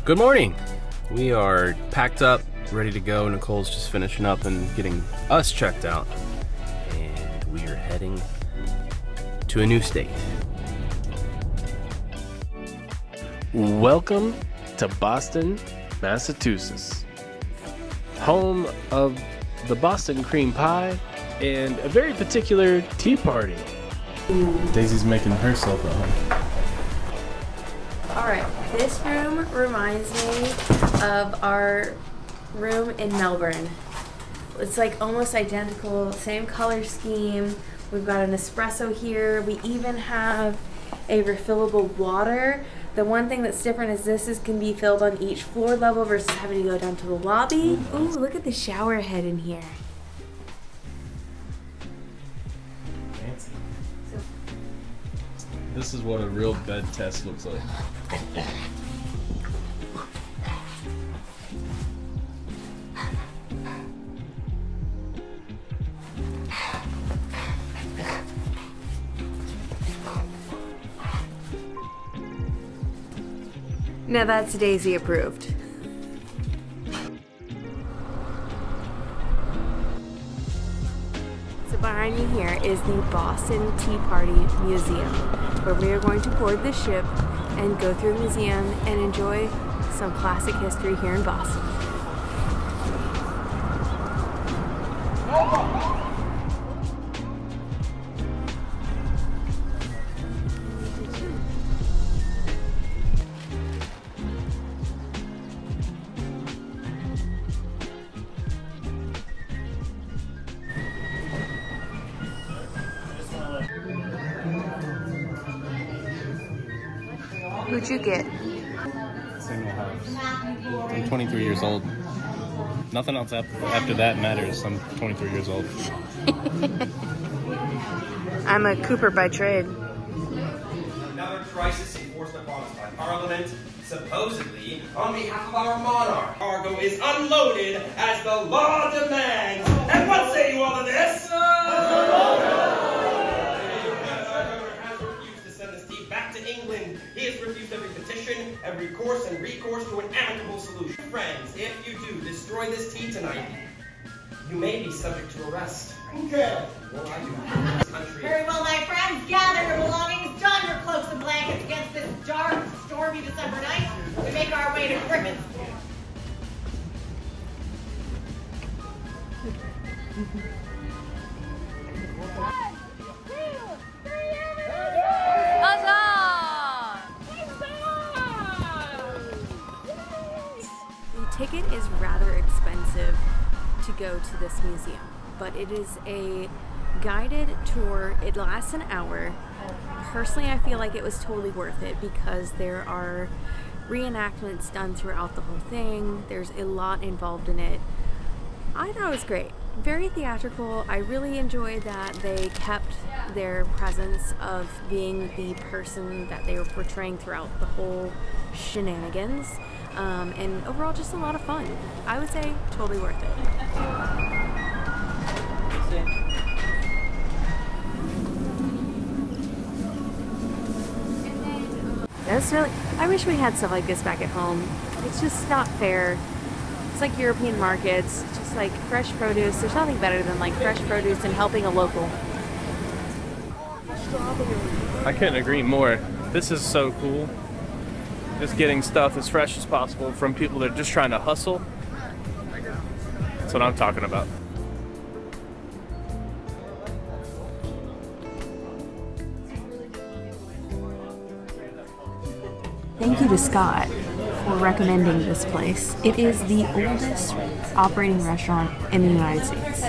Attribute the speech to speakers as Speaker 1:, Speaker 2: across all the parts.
Speaker 1: Good morning. We are packed up, ready to go. Nicole's just finishing up and getting us checked out. And we are heading to a new state. Welcome to Boston, Massachusetts. Home of the Boston cream pie and a very particular tea party. Daisy's making herself at home.
Speaker 2: Alright, this room reminds me of our room in Melbourne. It's like almost identical, same color scheme. We've got an espresso here. We even have a refillable water. The one thing that's different is this can be filled on each floor level versus having to go down to the lobby. Ooh, look at the shower head in here.
Speaker 1: Fancy. This is what a real bed test looks like.
Speaker 2: Now that's Daisy approved. So behind me here is the Boston Tea Party Museum, where we are going to board the ship and go through the museum and enjoy some classic history here in Boston. Who'd you get?
Speaker 1: Same old house. I'm 23 years old. Nothing else after that matters. I'm 23 years old.
Speaker 2: I'm a Cooper by trade.
Speaker 3: Another crisis enforced upon us by Parliament, supposedly on behalf of our monarch. Cargo is unloaded as the law demands. And what say you all to this? England. He has refused every petition, every course and recourse to an amicable solution. Friends, if you do destroy this tea tonight, you may be subject to arrest. Okay. Well, I do not. This country.
Speaker 4: Very well, my friends, gather your belongings, don your cloaks and blankets against this dark, stormy December night. We make our way to Griffin.
Speaker 2: The ticket is rather expensive to go to this museum, but it is a guided tour. It lasts an hour. Personally, I feel like it was totally worth it because there are reenactments done throughout the whole thing. There's a lot involved in it. I thought it was great. Very theatrical. I really enjoyed that they kept their presence of being the person that they were portraying throughout the whole shenanigans. And overall, just a lot of fun. I would say totally worth it. That's really, I wish we had stuff like this back at home. It's just not fair. It's like European markets, just like fresh produce. There's nothing better than like fresh produce and helping a local.
Speaker 1: I couldn't agree more. This is so cool. Just getting stuff as fresh as possible from people that are just trying to hustle. That's what I'm talking about.
Speaker 2: Thank you to Scott for recommending this place. It is the oldest operating restaurant in the United States.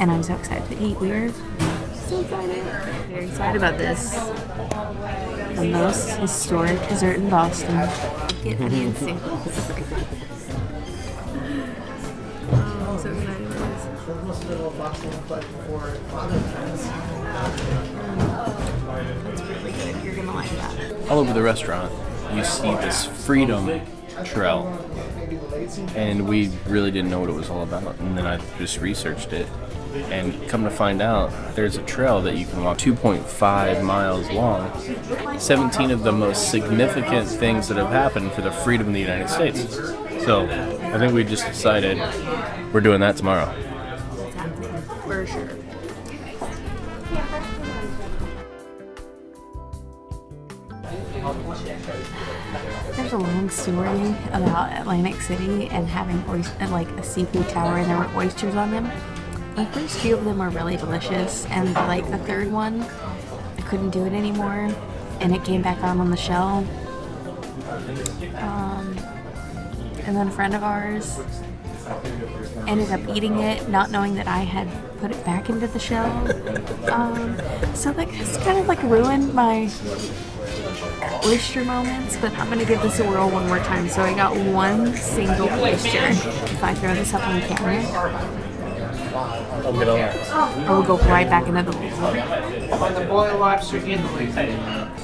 Speaker 2: And I'm so excited to eat. We are so excited. Very excited about this. The most historic dessert in Boston. Get onion singles. Oh, I'm so excited about this. That's really good. You're gonna like that.
Speaker 1: All over the restaurant, you see this freedom trail. And we really didn't know what it was all about. And then I just researched it. And come to find out, there's a trail that you can walk 2.5 miles long. 17 of the most significant things that have happened for the freedom of the United States. So I think we just decided we're doing that tomorrow.
Speaker 2: For sure. There's a long story about Atlantic City and having like a seafood tower, and there were oysters on them. The first few of them were really delicious, and like the third one, I couldn't do it anymore, and it came back on the shell. And then a friend of ours ended up eating it, not knowing that I had put it back into the shell. So that kind of like ruined my oyster moments, but I'm gonna give this a whirl one more time. So I got one single oyster. If I throw this up on camera, I will go right back into the bowl.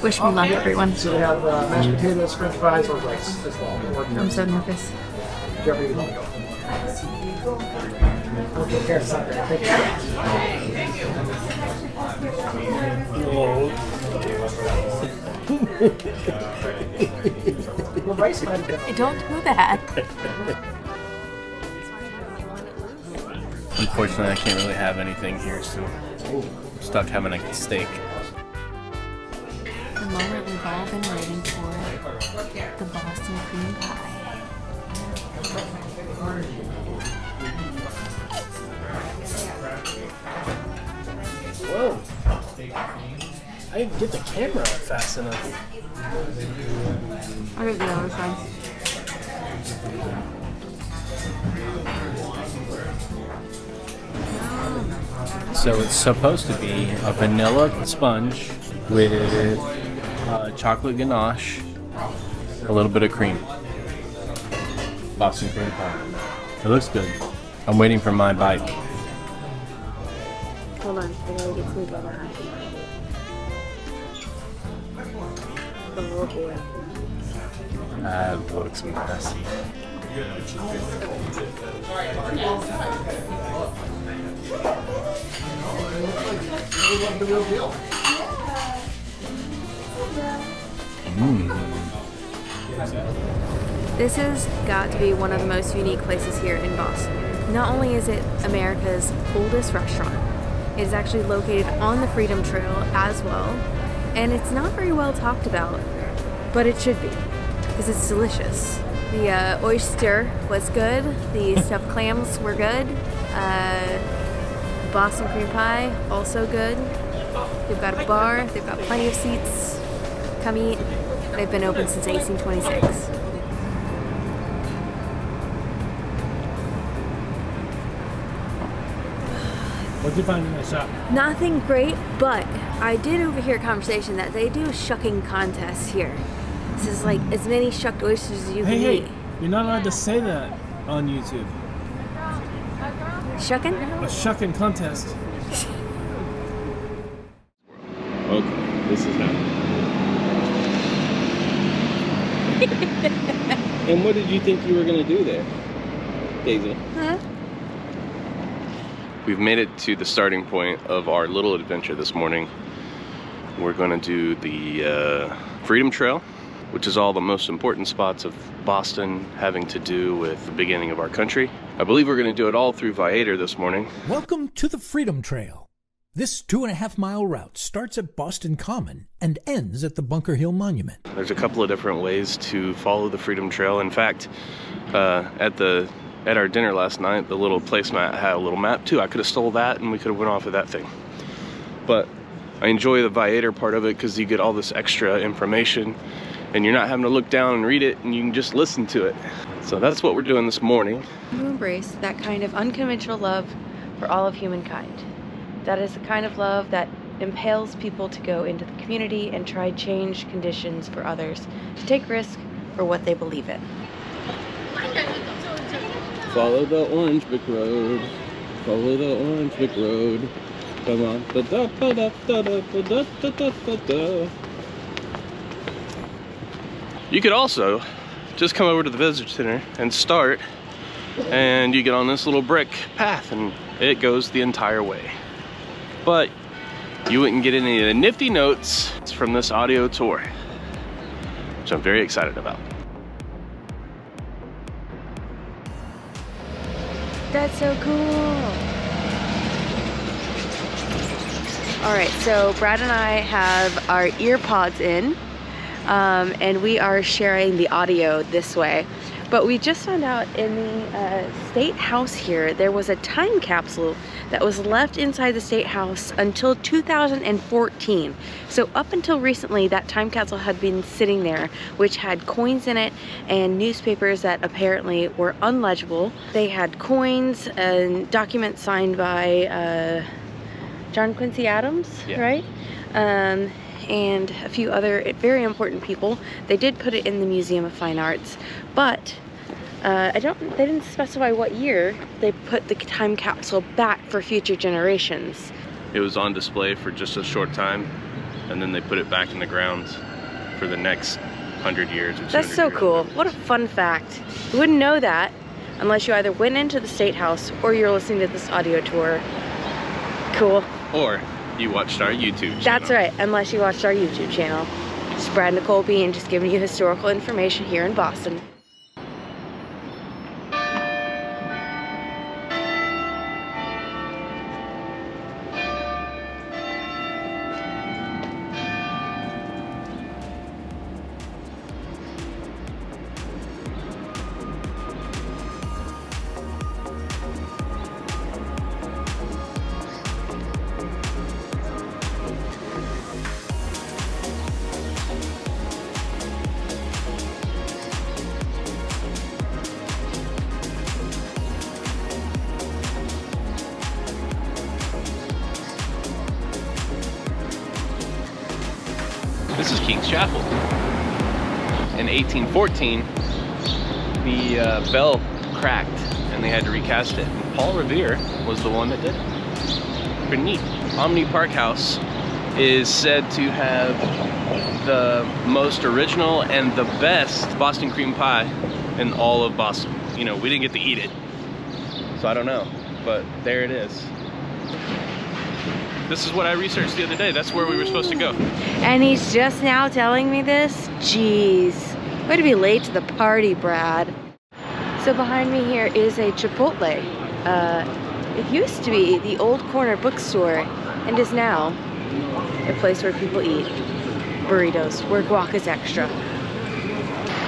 Speaker 2: Wish me luck, everyone.
Speaker 5: So we have mashed potatoes, french fries, or rice as well.
Speaker 2: I'm so nervous.
Speaker 5: Whichever you want to go. Okay, here's something. Thank
Speaker 2: I don't do that.
Speaker 1: Unfortunately, I can't really have anything here, so I'm stuck having a steak.
Speaker 2: The moment we've all been waiting for, the Boston cream pie.
Speaker 1: Whoa! I didn't get the camera up fast enough.
Speaker 2: I did the other side.
Speaker 1: So it's supposed to be a vanilla sponge with chocolate ganache, a little bit of cream. Boston cream pie. It looks good. I'm waiting for my bite.
Speaker 2: Hold on, I gotta get some ganache. Oh boy.
Speaker 1: That looks messy.
Speaker 2: This has got to be one of the most unique places here in Boston. Not only is it America's oldest restaurant, it is actually located on the Freedom Trail as well, and it's not very well talked about, but it should be, because it's delicious. The oyster was good, the stuffed clams were good, Boston cream pie, also good. They've got a bar, they've got plenty of seats. Come eat. They've been open since 1826.
Speaker 1: What did you find in that shop?
Speaker 2: Nothing great, but I did overhear a conversation that they do shucking contests here. This is like as many shucked oysters as you can eat.
Speaker 1: Hey, you're not allowed to say that on YouTube.
Speaker 2: Shucking?
Speaker 1: A shucking contest. Okay, this is happening. And what did you think you were going to do there, Daisy?
Speaker 2: Huh?
Speaker 1: We've made it to the starting point of our little adventure this morning. We're going to do the Freedom Trail, which is all the most important spots of Boston having to do with the beginning of our country. I believe we're going to do it all through Viator this morning.
Speaker 6: Welcome to the Freedom Trail. This 2.5-mile route starts at Boston Common and ends at the Bunker Hill Monument.
Speaker 1: There's a couple of different ways to follow the Freedom Trail. In fact, at our dinner last night, the little placemat had a little map too. I could have stole that and we could have went off of that thing. But I enjoy the Viator part of it because you get all this extra information and you're not having to look down and read it, and you can just listen to it. So that's what we're doing this morning.
Speaker 2: To embrace that kind of unconventional love for all of humankind. That is the kind of love that impels people to go into the community and try change conditions for others, to take risk for what they believe in.
Speaker 1: Follow the orange brick road. Follow the orange brick road. Come on. Da, da, da, da, da, da, da, da, da, da. You could also just come over to the visitor center and start, and you get on this little brick path and It goes the entire way. But you wouldn't get any of the nifty notes from this audio tour, which I'm very excited about.
Speaker 2: That's so cool. All right, so Brad and I have our ear pods in, and we are sharing the audio this way. But we just found out in the State House here, there was a time capsule that was left inside the State House until 2014. So up until recently, that time capsule had been sitting there, which had coins in it and newspapers that apparently were unlegible. They had coins and documents signed by John Quincy Adams, yeah. Right? And a few other very important people. They did put it in the Museum of Fine Arts, but they didn't specify what year they put the time capsule back for future generations.
Speaker 1: It was on display for just a short time, and then they put it back in the ground for the next 100 years.
Speaker 2: That's so cool. What a fun fact. You wouldn't know that unless you either went into the State House or you're listening to this audio tour. Cool.
Speaker 1: Or you watched our YouTube channel.
Speaker 2: That's right, unless you watched our YouTube channel. It's Brad and Nicole being just giving you historical information here in Boston.
Speaker 1: This is King's Chapel. In 1814, the bell cracked and they had to recast it. And Paul Revere was the one that did it. Pretty neat. Omni Park House is said to have the most original and the best Boston cream pie in all of Boston. You know, we didn't get to eat it, so I don't know, but there it is. This is what I researched the other day. That's where we were supposed to go.
Speaker 2: And he's just now telling me this? Jeez. Way to be late to the party, Brad. So behind me here is a Chipotle. It used to be the old corner bookstore and is now a place where people eat burritos, where guac is extra.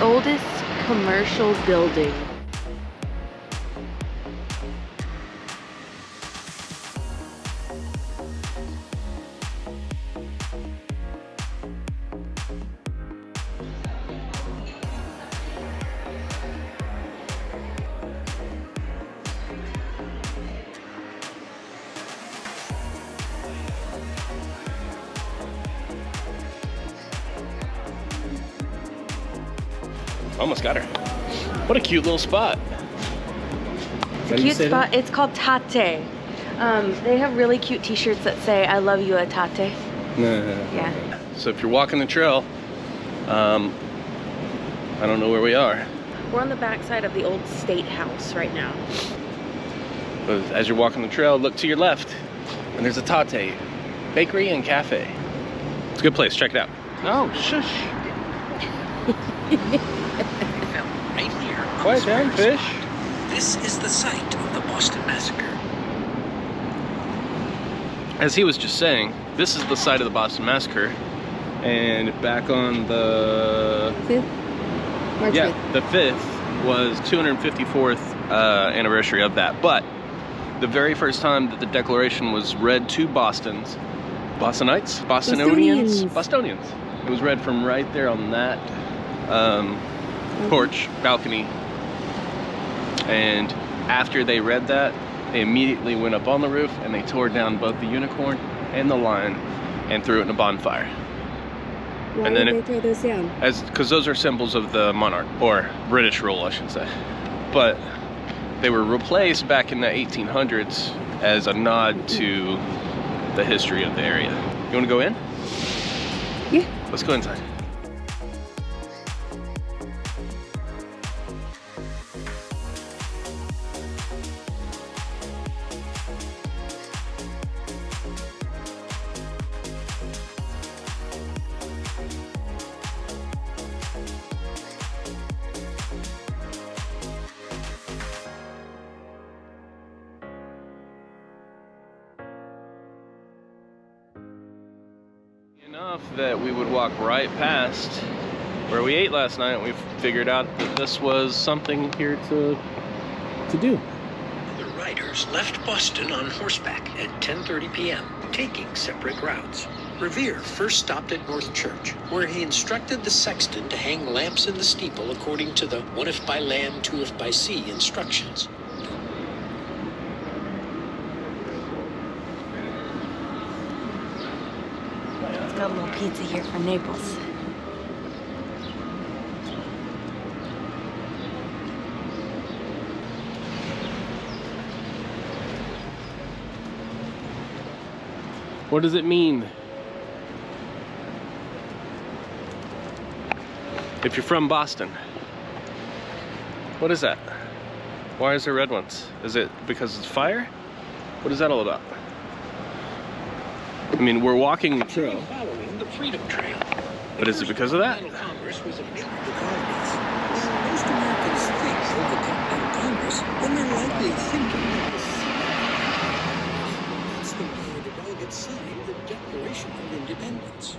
Speaker 2: Oldest commercial building.
Speaker 1: Almost got her. What a cute little spot.
Speaker 2: It's a cute spot. It's called Tatte. They have really cute t-shirts that say, I love you at Tatte. Yeah.
Speaker 1: So if you're walking the trail, I don't know where we are.
Speaker 2: We're on the backside of the old State House right now.
Speaker 1: But as you're walking the trail, look to your left, and there's a Tatte Bakery and Cafe. It's a good place, check it out. Oh, shush.
Speaker 7: Right here.
Speaker 1: Quiet down, fish.
Speaker 7: This is the site of the Boston Massacre.
Speaker 1: As he was just saying, this is the site of the Boston Massacre, and back on the
Speaker 2: 5th? March 5th.
Speaker 1: The 5th was 254th anniversary of that. But the very first time that the Declaration was read to Bostonians, Bostonians. It was read from right there on that porch, balcony. And after they read that, they immediately went up on the roof and they tore down both the unicorn and the lion and threw it in a bonfire.
Speaker 2: Why did they throw those down?
Speaker 1: Because those are symbols of the monarch, or British rule, I should say. But they were replaced back in the 1800s as a nod to the history of the area. You want to go in?
Speaker 2: Yeah.
Speaker 1: Let's go inside. enough that we would walk right past where we ate last night, and we figured out that this was something here to do.
Speaker 7: The riders left Boston on horseback at 10:30 p.m., taking separate routes. Revere first stopped at North Church, where he instructed the sexton to hang lamps in the steeple according to the 1 if by land, 2 if by sea instructions.
Speaker 2: Let's got a little pizza here from Naples.
Speaker 1: What does it mean? If you're from Boston, what is that? Why is there red ones? Is it because it's fire? What is that all about? I mean, we're walking the trail.
Speaker 7: Following the Freedom Trail.
Speaker 1: But is it because of that?
Speaker 7: Continental Congress was a big colonies. Most Americans think of the Continental Congress when they're likely thinking of the sea. That's the way the delegates signed the Declaration of Independence.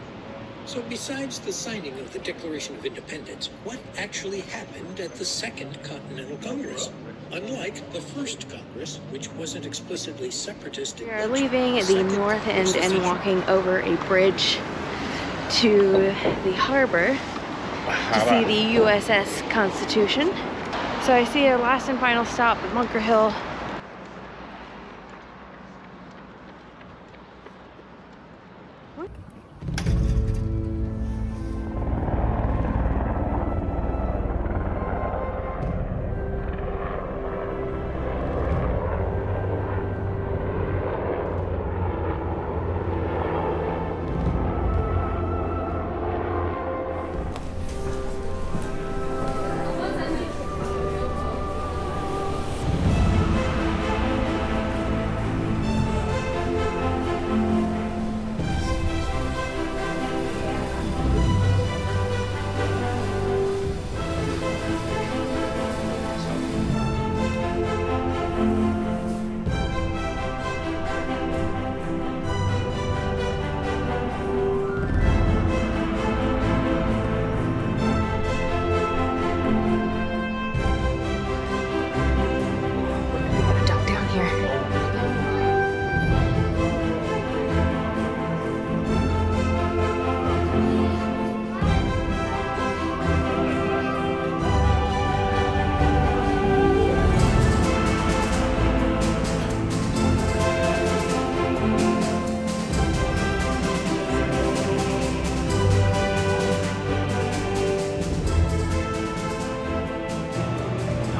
Speaker 7: So besides the signing of the Declaration of Independence, what actually happened at the Second Continental Congress? Unlike the First Congress, which wasn't explicitly separatist.
Speaker 2: We are leaving the north end and walking over a bridge to the harbor to see the USS Constitution. So I see a last and final stop at Bunker Hill.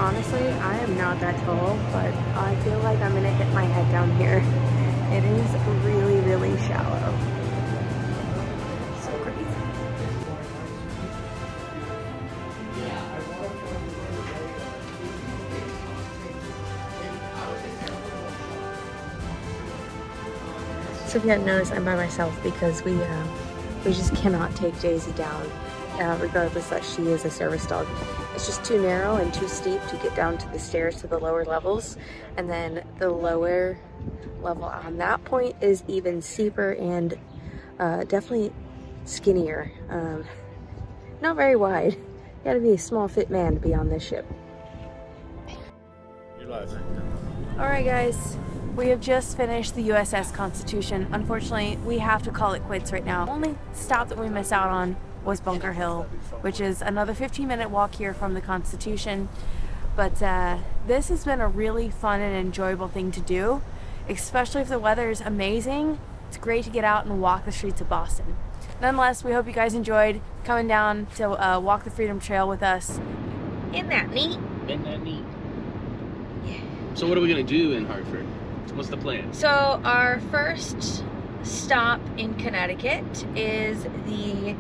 Speaker 2: Honestly, I am not that tall, but I feel like I'm gonna hit my head down here. It is really, really shallow. So crazy. So if you hadn't noticed, I'm by myself because we just cannot take Daisy down, regardless that she is a service dog. It's just too narrow and too steep to get down to the stairs to the lower levels, and then the lower level on that point is even steeper and definitely skinnier. Not very wide. You gotta be a small fit man to be on this ship.
Speaker 1: You're live.
Speaker 2: Alright guys, we have just finished the USS Constitution. Unfortunately, we have to call it quits right now. The only stop that we missed out on was Bunker Hill, which is another 15-minute walk here from the Constitution. But this has been a really fun and enjoyable thing to do, especially if the weather is amazing. It's great to get out and walk the streets of Boston. Nonetheless, we hope you guys enjoyed coming down to walk the Freedom Trail with us. Isn't that neat?
Speaker 1: Isn't that neat? Yeah. So what are we gonna do in Hartford? What's the plan?
Speaker 2: So our first stop in Connecticut is the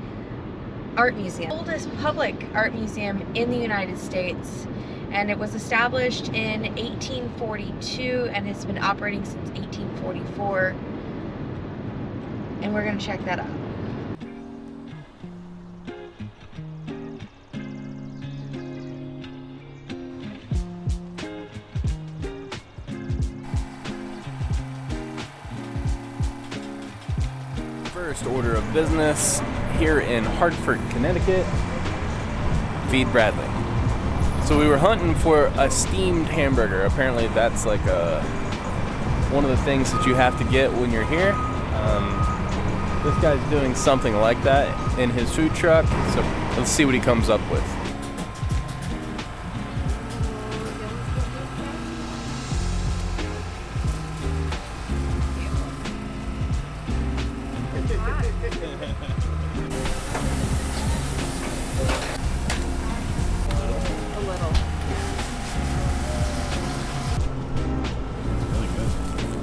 Speaker 2: Art Museum, the oldest public art museum in the United States, and it was established in 1842 and has been operating since 1844, and we're going to check that out.
Speaker 1: first order of business here in Hartford, Connecticut. Feed Bradley. So we were hunting for a steamed hamburger. Apparently that's like one of the things that you have to get when you're here. This guy's doing something like that in his food truck, so let's see what he comes up with.
Speaker 2: A little.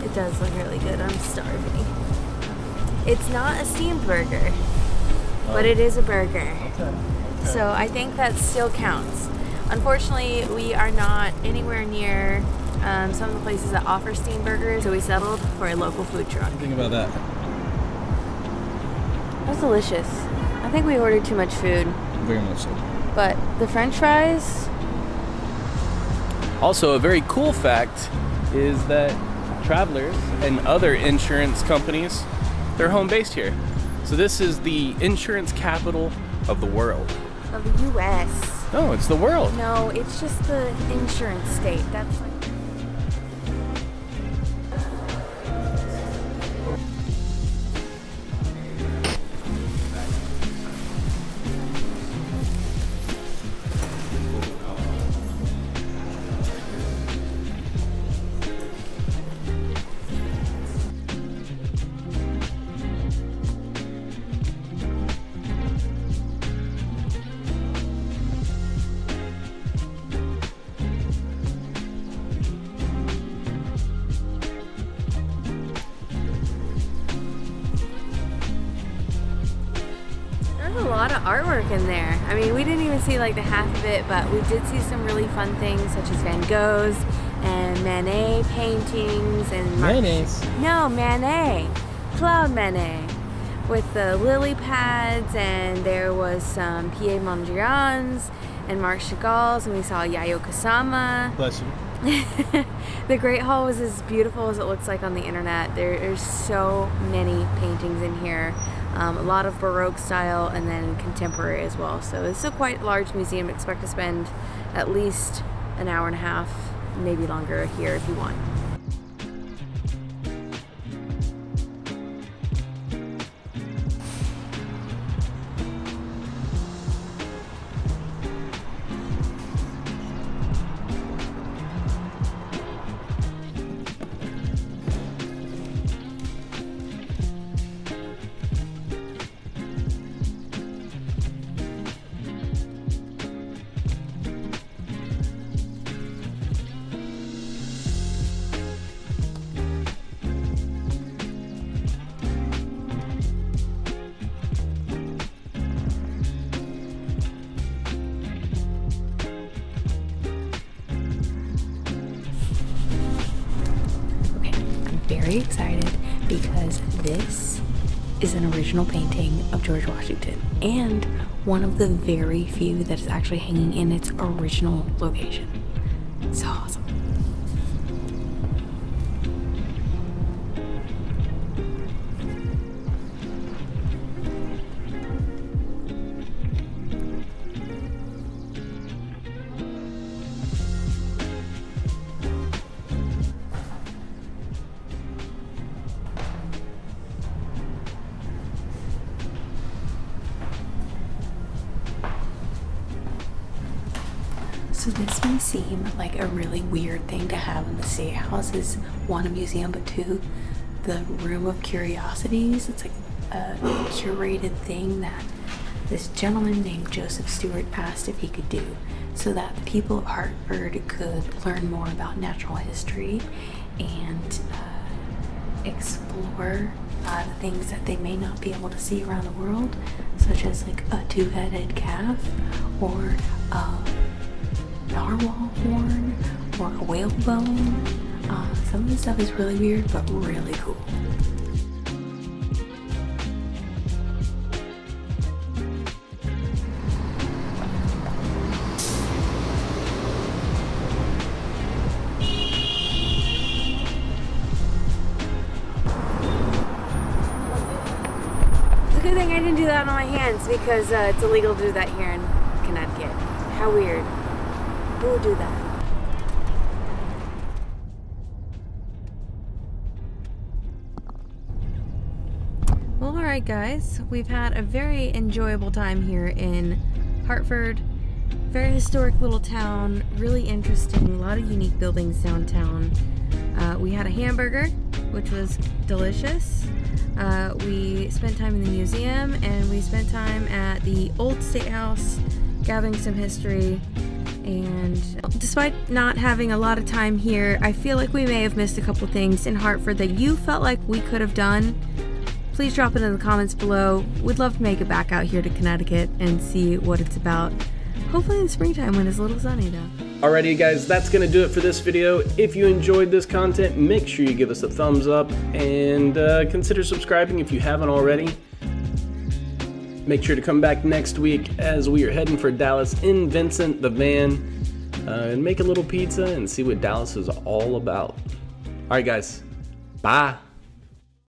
Speaker 2: It does look really good. I'm starving. It's not a steamed burger, but it is a burger. Okay. So I think that still counts. Unfortunately, we are not anywhere near some of the places that offer steamed burgers, so we settled for a local food truck.
Speaker 1: Think about that.
Speaker 2: That was delicious. I think we ordered too much food.
Speaker 1: Very much so.
Speaker 2: But the French fries.
Speaker 1: Also, a very cool fact is that travelers and other insurance companies, they're home based here. So this is the insurance capital of the world.
Speaker 2: Of the U.S.
Speaker 1: No, it's the world.
Speaker 2: No, it's just the insurance state. That's like. A lot of artwork in there. I mean, we didn't even see like the half of it, but we did see some really fun things such as Van Gogh's and Manet paintings and Manet, Claude Manet, with the lily pads, and there was some Pied Mondrian's and Marc Chagall's, and we saw Yayoi Kusama.
Speaker 1: Bless you.
Speaker 2: The Great Hall was as beautiful as it looks like on the internet. There's so many paintings in here. A lot of Baroque style and then contemporary as well. So it's still quite a large museum. Expect to spend at least an hour and a half, maybe longer here if you want. Very excited because this is an original painting of George Washington and one of the very few that is actually hanging in its original location. So awesome. So this may seem like a really weird thing to have in the State House, is one, a museum, but two, the Room of Curiosities. It's like a curated thing that this gentleman named Joseph Stewart asked if he could do so that the people of Hartford could learn more about natural history and explore the things that they may not be able to see around the world, such as like a two-headed calf or narwhal horn or a whale bone. Some of this stuff is really weird but really cool. blood on my hands because it's illegal to do that here in Connecticut. How weird. Who would do that? Well, alright guys, we've had a very enjoyable time here in Hartford. Very historic little town, really interesting, a lot of unique buildings downtown. We had a hamburger, which was delicious. We spent time in the museum, and we spent time at the old state house, gathering some history. And despite not having a lot of time here, I feel like we may have missed a couple things in Hartford that you felt like we could have done. Please drop it in the comments below. We'd love to make it back out here to Connecticut and see what it's about. Hopefully in the springtime when it's a little sunny though.
Speaker 1: Alrighty guys, that's gonna do it for this video. If you enjoyed this content, make sure you give us a thumbs up and consider subscribing if you haven't already. Make sure to come back next week as we are heading for Dallas in Vincent the van and make a little pizza and see what Dallas is all about. Alright guys, bye.